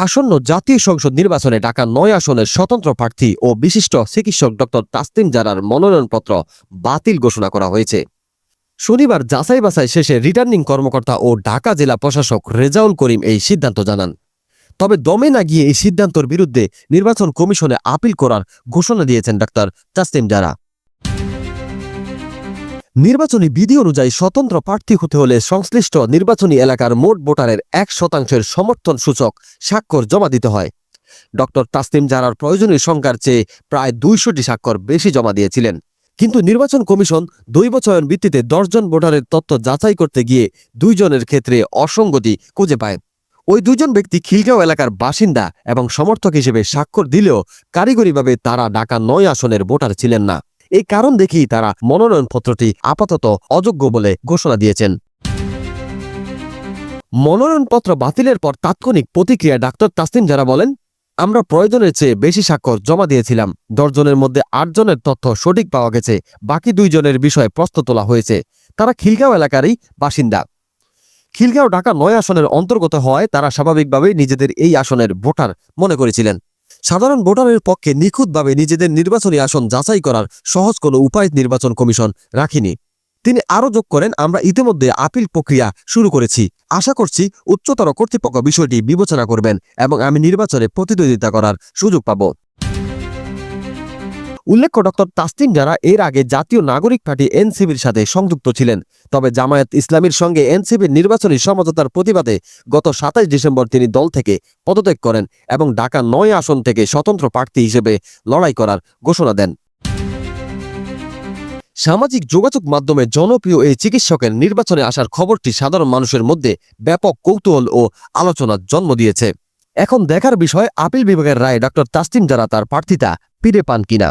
আসন্ন জাতীয় সংসদ নির্বাচনে ঢাকা ৯ আসনের স্বতন্ত্র প্রার্থী ও বিশিষ্ট চিকিৎসক ডক্টর তাসলিম জারার মনোনয়নপত্র বাতিল ঘোষণা করা হয়েছে। শনিবার যাচাই বাছাই শেষে রিটার্নিং কর্মকর্তা ও ঢাকা জেলা প্রশাসক রেজাউল করিম এই সিদ্ধান্ত জানান। তবে দমে না গিয়ে এই সিদ্ধান্তের বিরুদ্ধে নির্বাচন কমিশনে আপিল করার ঘোষণা দিয়েছেন ডাক্তার তাসলিম জারা। নির্বাচনী বিধি অনুযায়ী স্বতন্ত্র প্রার্থী হতে হলে সংশ্লিষ্ট নির্বাচনী এলাকার মোট ভোটারের 1% সমর্থন সূচক স্বাক্ষর জমা দিতে হয়। ডক্টর তাসলিম জারার প্রয়োজনীয় সংখ্যার চেয়ে প্রায় 200টি স্বাক্ষর বেশি জমা দিয়েছিলেন। কিন্তু নির্বাচন কমিশন দৈব চয়ন ভিত্তিতে 10 জন ভোটারের তথ্য যাচাই করতে গিয়ে 2 জনের ক্ষেত্রে অসঙ্গতি খুঁজে পায়। ওই 2 জন ব্যক্তি খিলগাঁও এলাকার বাসিন্দা এবং সমর্থক হিসেবে স্বাক্ষর দিলেও কারিগরিভাবে তারা ঢাকা 9 আসনের ভোটার ছিলেন না। এই কারণ দেখেই তারা মনোনয়নপত্রটি আপাতত অযোগ্য বলে ঘোষণা দিয়েছেন। মনোনয়নপত্র বাতিলের পর তাৎক্ষণিক প্রতিক্রিয়া ডাক্তার তাসলিম জারা বলেন, আমরা প্রয়োজনের চেয়ে বেশি স্বাক্ষর জমা দিয়েছিলাম। 10 জনের মধ্যে 8 জনের তথ্য সঠিক পাওয়া গেছে, বাকি 2 জনের বিষয়ে প্রশ্ন তোলা হয়েছে। তারা খিলগাঁও এলাকারই বাসিন্দা। খিলগাঁও ঢাকা 9 আসনের অন্তর্গত হওয়ায় তারা স্বাভাবিকভাবেই নিজেদের এই আসনের ভোটার মনে করেছিলেন। সাধারণ ভোটারের পক্ষে নিখুঁতভাবে নিজেদের নির্বাচনী আসন যাচাই করার সহজ কোনো উপায় নির্বাচন কমিশন রাখেনি। তিনি আরও যোগ করেন, আমরা ইতিমধ্যে আপিল প্রক্রিয়া শুরু করেছি। আশা করছি উচ্চতর কর্তৃপক্ষ বিষয়টি বিবেচনা করবেন এবং আমি নির্বাচনে প্রতিদ্বন্দ্বিতা করার সুযোগ পাব। উল্লেখ্য, ডক্টর তাসলিম জারা এর আগে জাতীয় নাগরিক পার্টি এনসিপির সাথে সংযুক্ত ছিলেন। তবে জামায়াত ইসলামীর সঙ্গে এনসিপির নির্বাচনী সমঝোতার প্রতিবাদে গত 27 ডিসেম্বর তিনি দল থেকে পদত্যাগ করেন এবং ঢাকা 9 আসন থেকে স্বতন্ত্র প্রার্থী হিসেবে লড়াই করার ঘোষণা দেন। সামাজিক যোগাযোগ মাধ্যমে জনপ্রিয় এই চিকিৎসকের নির্বাচনে আসার খবরটি সাধারণ মানুষের মধ্যে ব্যাপক কৌতূহল ও আলোচনার জন্ম দিয়েছে। এখন দেখার বিষয় আপিল বিভাগের রায়ে ডক্টর তাসলিম জারা তার প্রার্থিতা ফিরে পান কিনা।